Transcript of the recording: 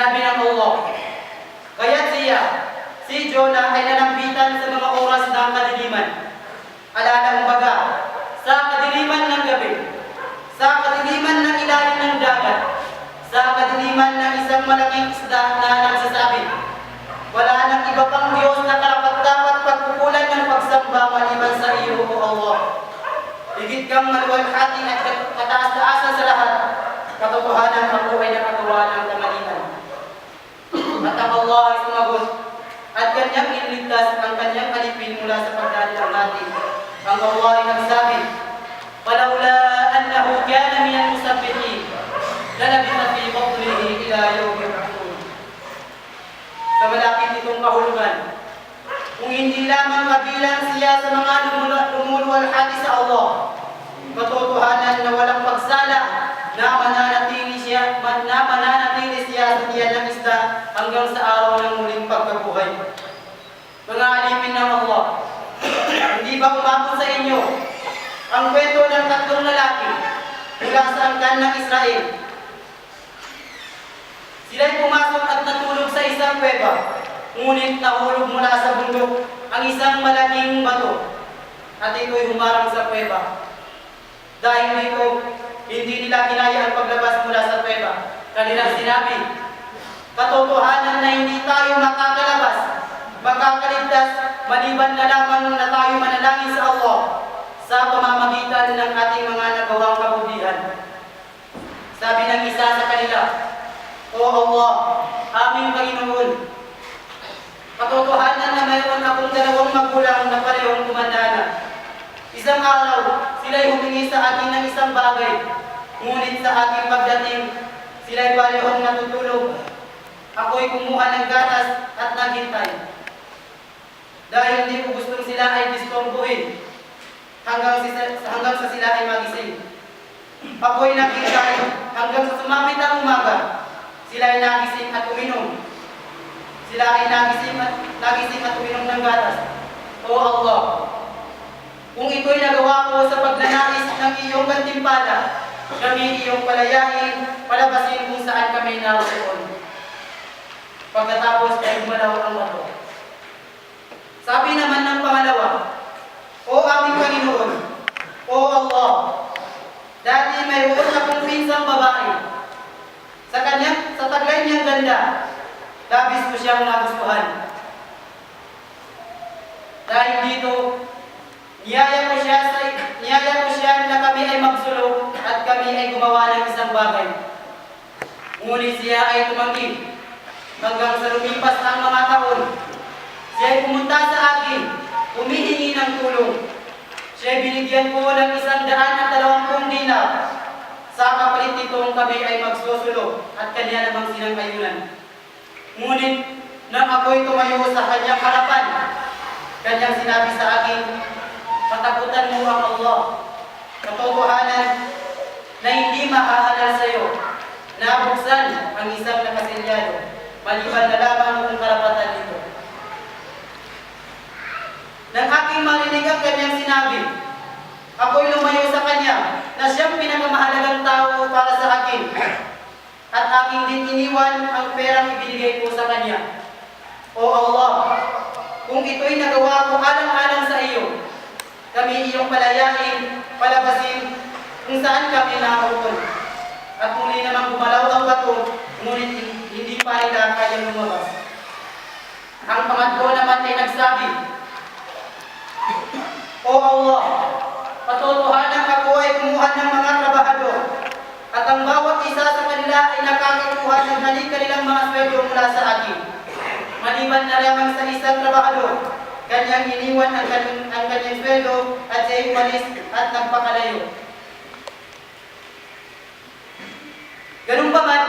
Sinabi ng Allah, kaya't si Jonah ay nalambitan sa mga oras ng kadiliman. Alalang baga, sa kadiliman ng gabi, sa kadiliman ng ilalim ng dagat, sa kadiliman ng isang malaking isda na nagsasabi, wala nang iba pang Diyos na karapat-dapat pagpupulan ng pagsamba maliban sa iyo, O Allah. Higit kang maluwalhati at kataas-taasan sa lahat, katotohanan ako ay nakagawa ng kamalian. At ang Allah ay sumagot, at kanyang iniligtas ang kanyang alipin mula sa pagdali ng hati. Ang Allah ay nagsabi, "Falawla annahu kana min al-musabbihin, lalabitha fi batnihi ila yawmi yub'athun." Sa malapit nitong kahulugan, kung hindi lamang kabilang siya sa mga lumuluwalhati sa Allah, katotohanan na walang pagsala na mananatili siya sa tiyan ng isda hanggang sa araw ng muling pagkabuhay. Mga alipin ng Allah, hindi ba umabot sa inyo ang kwento ng tatlong lalaki mula sa angkan ng Israel? Sila'y pumasok at natulog sa isang kuweba, ngunit nahulog mula sa bundok ang isang malaking bato at ito'y humarang sa kuweba. Dahil dito, hindi nila kinaya ang paglabas mula sa kuweba. Kanilang sinabi, katotohanan na hindi tayo makakaligtas, maliban na lamang na tayo manalangin sa Allah sa pamamagitan ng ating mga nagawang kabutihan. Sabi ng isa sa kanila, O Allah, aming Panginoon, katotohanan na mayroon akong dalawang magulang na parehong kumandana. Isang araw, sila'y humingi sa akin ng isang bagay, ngunit sa aking pagdating, sila'y parehong natutulog. Ako'y kumuha ng gatas at naghintay. Dahil hindi ko gustong sila ay disturbuhin hanggang sa sila ay magising. Ako'y naghintay hanggang sa sumapit ang umaga. Sila ay nagising at uminom. Sila ay nagising at uminom ng gatas. O Allah, kung ito'y nagawa ko sa pagnanais ng iyong gantimpala, kami iyong palabasin kung saan kami naroon. Pagkatapos ay gumalaw ang bato. Sabi naman ng pangalawa, O aming Panginoon, O Allah, dati mayroon akong pinsang babae. Sa taglay niyang ganda, labis ko siyang nagustuhan. Dahil dito, niyaya ko siya na kami ay magsulong at kami ay gumawa ng isang bagay. Ngunit siya ay tumanggi. Hanggang sa lumipas ang mga taon, siya ay pumunta sa akin, humihingi ng tulong. Siya ay binigyan ko ng 120 dinar. Sa kapalit nitong kami ay magsusulo at kanya namang sinangayunan. Ngunit nang ako'y tumayo sa kanyang harapan, kanyang sinabi sa akin, katakutan mo ang Allah. Katotohanan na hindi mahahalal sa iyo, nabuksan ang isang nakasilyado, maliban na lamang kung karapatan nito. Nang aking marinig ang kanyang sinabi, ako'y lumayo sa kanya na siyang pinakamahalagang tao para sa akin, at aking din iniwan ang perang ibinigay ko sa kanya. O Allah, kung ito'y nagawa ko alang-alang sa iyo, kami iyong palabasin kung saan kami naroon. At muli namang gumalaw ang bato, ngunit hindi pa nila kayang lumabas. Ang pangatlo naman ay nagsabi, O Allah, katotohanan ako ay kumuha ng mga trabahador, at ang bawat isa sa kanila ay nakakakuha ng kanilang mga sweldo mula sa akin. Maliban na lamang sa isang trabahador, kanyang iniwan ang kanyang sweldo at siya'y umalis at nagpakalayo. Ganun pa man,